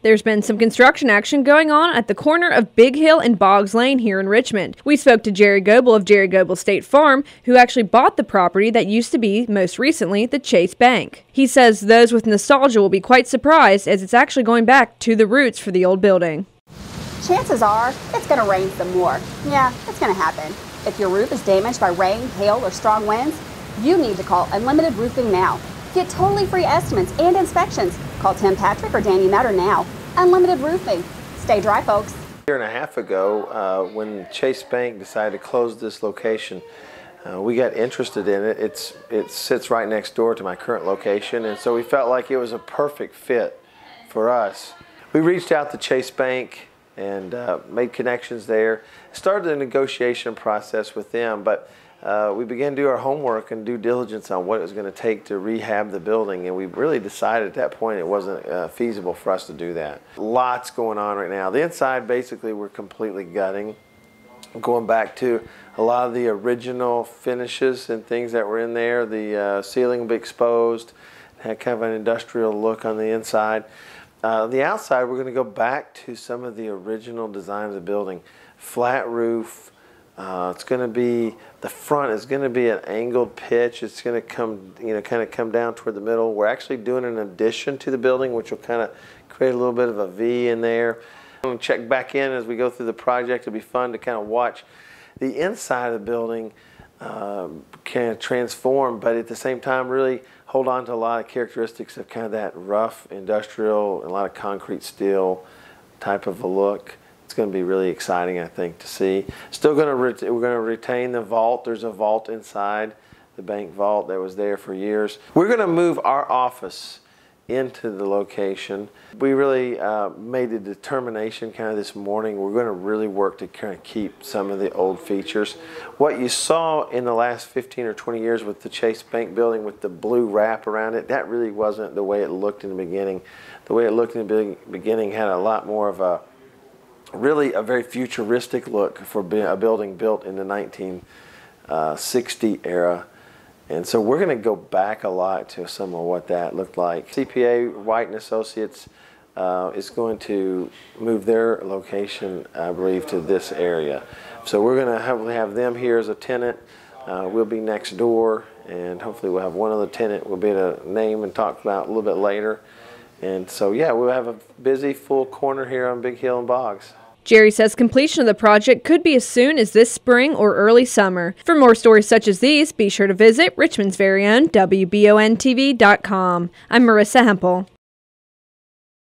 There's been some construction action going on at the corner of Big Hill and Boggs Lane here in Richmond. We spoke to Jerry Goebel of Jerry Goebel State Farm, who actually bought the property that used to be, most recently, the Chase Bank. He says those with nostalgia will be quite surprised, as it's actually going back to the roots for the old building. Chances are it's going to rain some more. Yeah, it's going to happen. If your roof is damaged by rain, hail, or strong winds, you need to call Unlimited Roofing now. Get totally free estimates and inspections. Call Tim Patrick or Danny Nutter now. Unlimited Roofing. Stay dry, folks. A year and a half ago, when Chase Bank decided to close this location, we got interested in it. It sits right next door to my current location, and so we felt like it was a perfect fit for us. We reached out to Chase Bank and made connections there. Started a negotiation process with them, but we began to do our homework and due diligence on what it was going to take to rehab the building, and we really decided at that point it wasn't feasible for us to do that. Lots going on right now. The inside, basically, we're completely gutting, going back to a lot of the original finishes and things that were in there. The ceiling will be exposed, had kind of an industrial look on the inside. The outside, we're going to go back to some of the original design of the building. Flat roof. It's going to be, the front is going to be an angled pitch. It's going to come, kind of come down toward the middle. We're actually doing an addition to the building, which will kind of create a little bit of a V in there. I'm going to check back in as we go through the project. It'll be fun to kind of watch the inside of the building kind of transform, but at the same time really hold on to a lot of characteristics of kind of that rough industrial, a lot of concrete steel type of a look. It's going to be really exciting, I think, to see. Still going to we're going to retain the vault. There's a vault inside, the bank vault that was there for years. We're going to move our office into the location. We really made a determination kind of this morning. We're going to really work to kind of keep some of the old features. What you saw in the last 15 or 20 years with the Chase Bank building with the blue wrap around it, that really wasn't the way it looked in the beginning. The way it looked in the beginning had a lot more of a really a very futuristic look for a building built in the 1960 era. And so we're going to go back a lot to some of what that looked like. CPA White & Associates is going to move their location, I believe, to this area. So we're going to have them here as a tenant. We'll be next door, and hopefully we'll have one other tenant we'll be able to name and talk about a little bit later. And so, yeah, we'll have a busy, full corner here on Big Hill and Boggs. Jerry says completion of the project could be as soon as this spring or early summer. For more stories such as these, be sure to visit Richmond's very own WBONTV.com. I'm Marissa Hempel.